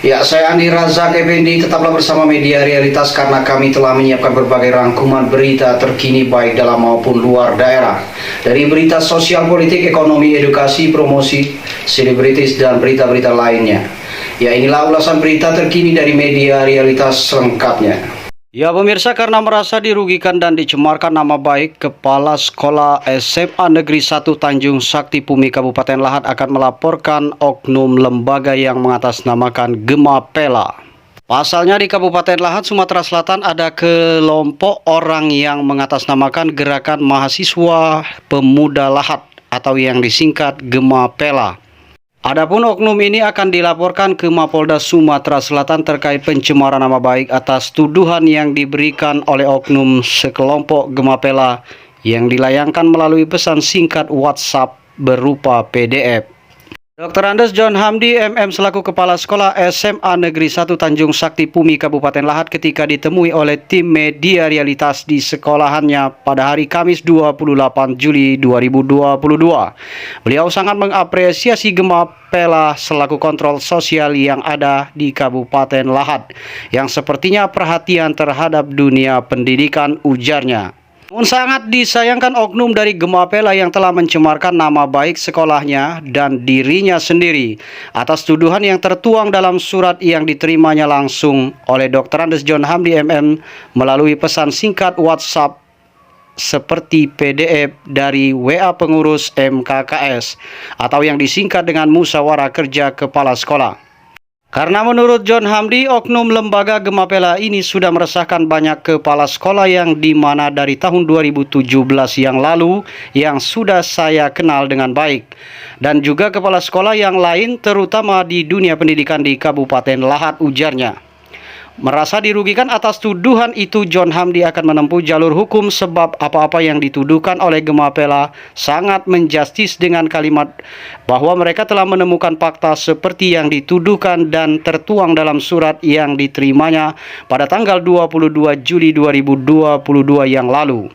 Ya, saya Andi Razak Effendi, tetaplah bersama Media Realitas karena kami telah menyiapkan berbagai rangkuman berita terkini baik dalam maupun luar daerah. Dari berita sosial, politik, ekonomi, edukasi, promosi, selebritis, dan berita-berita lainnya. Ya, inilah ulasan berita terkini dari Media Realitas selengkapnya. Ya pemirsa, karena merasa dirugikan dan dicemarkan nama baik, Kepala Sekolah SMA Negeri 1 Tanjung Sakti Pumi Kabupaten Lahat akan melaporkan oknum lembaga yang mengatasnamakan Gemapela. Pasalnya di Kabupaten Lahat, Sumatera Selatan ada kelompok orang yang mengatasnamakan Gerakan Mahasiswa Pemuda Lahat atau yang disingkat Gemapela. Adapun oknum ini akan dilaporkan ke Mapolda Sumatera Selatan terkait pencemaran nama baik atas tuduhan yang diberikan oleh oknum sekelompok Gemapela yang dilayangkan melalui pesan singkat WhatsApp berupa PDF. Dr. Andes John Hamdi MM selaku Kepala Sekolah SMA Negeri 1 Tanjung Sakti Pumi Kabupaten Lahat ketika ditemui oleh tim Media Realitas di sekolahannya pada hari Kamis 28 Juli 2022. Beliau sangat mengapresiasi Gemapela selaku kontrol sosial yang ada di Kabupaten Lahat yang sepertinya perhatian terhadap dunia pendidikan, ujarnya. Namun sangat disayangkan oknum dari Gemapela yang telah mencemarkan nama baik sekolahnya dan dirinya sendiri atas tuduhan yang tertuang dalam surat yang diterimanya langsung oleh Dr. Andes John Hamdi MM melalui pesan singkat WhatsApp seperti PDF dari WA pengurus MKKS atau yang disingkat dengan Musyawarah Kerja Kepala Sekolah. Karena menurut John Hamdi, oknum lembaga Gemapela ini sudah meresahkan banyak kepala sekolah yang dimana dari tahun 2017 yang lalu yang sudah saya kenal dengan baik. Dan juga kepala sekolah yang lain terutama di dunia pendidikan di Kabupaten Lahat, ujarnya. Merasa dirugikan atas tuduhan itu, John Hamdi akan menempuh jalur hukum sebab apa-apa yang dituduhkan oleh Gemapela sangat menjustis dengan kalimat bahwa mereka telah menemukan fakta seperti yang dituduhkan dan tertuang dalam surat yang diterimanya pada tanggal 22 Juli 2022 yang lalu.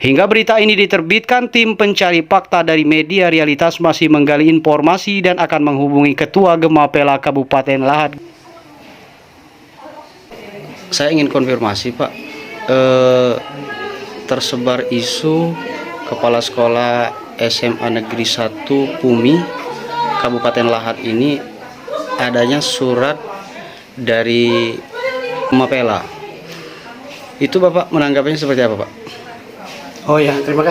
Hingga berita ini diterbitkan, tim pencari fakta dari Media Realitas masih menggali informasi dan akan menghubungi Ketua Gemapela Kabupaten Lahat. Saya ingin konfirmasi Pak, tersebar isu Kepala Sekolah SMA Negeri 1 Pumi Kabupaten Lahat ini adanya surat dari Gemapela. Itu Bapak menanggapinya seperti apa Pak? Oh ya, terima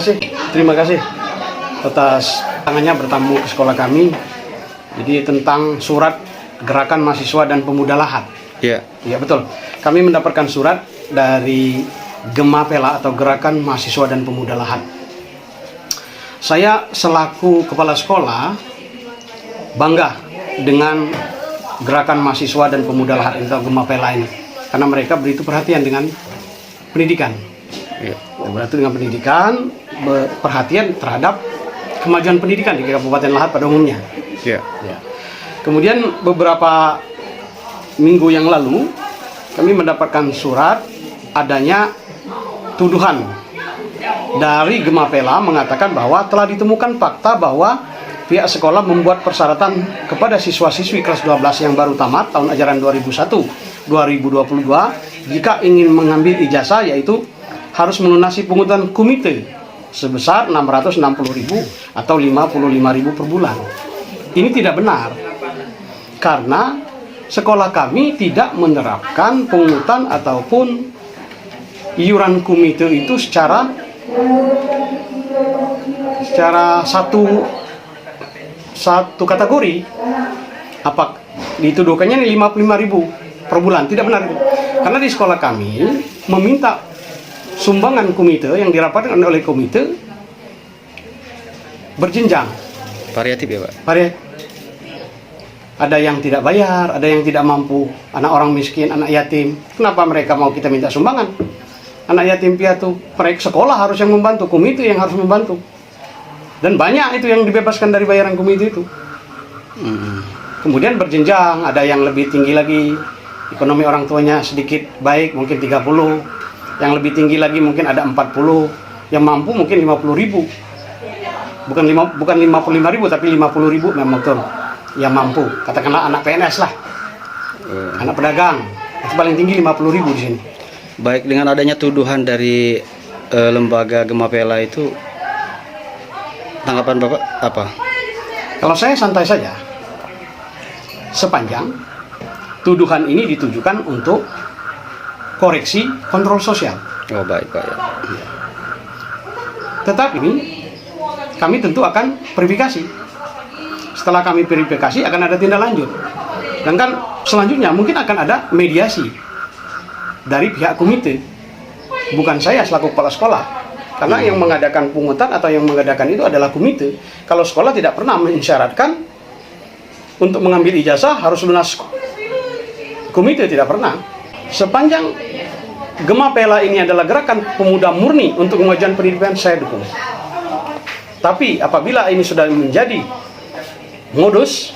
kasih atas tangannya bertamu ke sekolah kami. Jadi tentang surat Gerakan Mahasiswa dan Pemuda Lahat. Ya. Ya betul. Kami mendapatkan surat dari Gemapela atau Gerakan Mahasiswa dan Pemuda Lahat. Saya selaku kepala sekolah bangga dengan Gerakan Mahasiswa dan Pemuda Lahat atau Gemapela ini, karena mereka begitu perhatian dengan pendidikan. Ya. Berarti dengan pendidikan, perhatian terhadap kemajuan pendidikan di Kabupaten Lahat pada umumnya. Ya. Ya. Kemudian beberapa minggu yang lalu kami mendapatkan surat adanya tuduhan dari Gemapela mengatakan bahwa telah ditemukan fakta bahwa pihak sekolah membuat persyaratan kepada siswa-siswi kelas 12 yang baru tamat tahun ajaran 2001-2022 jika ingin mengambil ijazah, yaitu harus melunasi pungutan komite sebesar 660.000 atau 55.000 per bulan. Ini tidak benar karena sekolah kami tidak menerapkan pungutan ataupun iuran komite itu secara satu kategori. Apa dituduhkannya 55.000 per bulan? Tidak benar itu. Karena di sekolah kami meminta sumbangan komite yang dirapatkan oleh komite berjenjang. Variatif ya Pak? Variatif. Ada yang tidak bayar, ada yang tidak mampu, anak orang miskin, anak yatim. Kenapa mereka mau kita minta sumbangan? Anak yatim piatu, mereka sekolah harus yang membantu, komite yang harus membantu. Dan banyak itu yang dibebaskan dari bayaran komite itu. Kemudian berjenjang, ada yang lebih tinggi lagi, ekonomi orang tuanya sedikit baik, mungkin 30. Yang lebih tinggi lagi mungkin ada 40. Yang mampu mungkin 50.000. Bukan 55.000 tapi 50.000 memang betul. Yang mampu, katakanlah anak PNS lah. Anak pedagang itu paling tinggi 50.000 di sini. Baik, dengan adanya tuduhan dari lembaga Gemapela itu, tanggapan Bapak apa? Kalau saya santai saja, sepanjang tuduhan ini ditujukan untuk koreksi kontrol sosial. Oh baik Pak ya. Tetapi kami tentu akan verifikasi. Setelah kami verifikasi akan ada tindak lanjut. Dan kan selanjutnya mungkin akan ada mediasi dari pihak komite. Bukan saya selaku kepala sekolah. Karena yang mengadakan pungutan atau yang mengadakan itu adalah komite. Kalau sekolah tidak pernah mensyaratkan untuk mengambil ijazah harus lunas komite, tidak pernah. Sepanjang Gemapela ini adalah gerakan pemuda murni untuk kemajuan pendidikan, saya dukung. Tapi apabila ini sudah menjadi modus,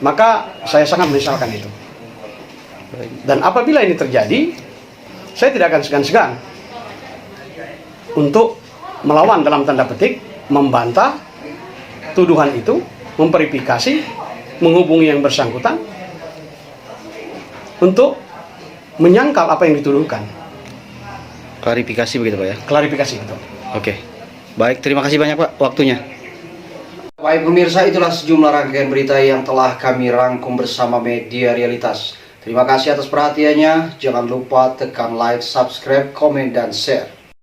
maka saya sangat menyesalkan itu. Dan apabila ini terjadi, saya tidak akan segan-segan untuk melawan dalam tanda petik, membantah tuduhan itu, memverifikasi, menghubungi yang bersangkutan untuk menyangkal apa yang dituduhkan. Klarifikasi begitu Pak ya? Klarifikasi itu. Oke. Baik, terima kasih banyak Pak waktunya. Baik pemirsa, itulah sejumlah rangkaian berita yang telah kami rangkum bersama Media Realitas. Terima kasih atas perhatiannya. Jangan lupa tekan like, subscribe, komen, dan share.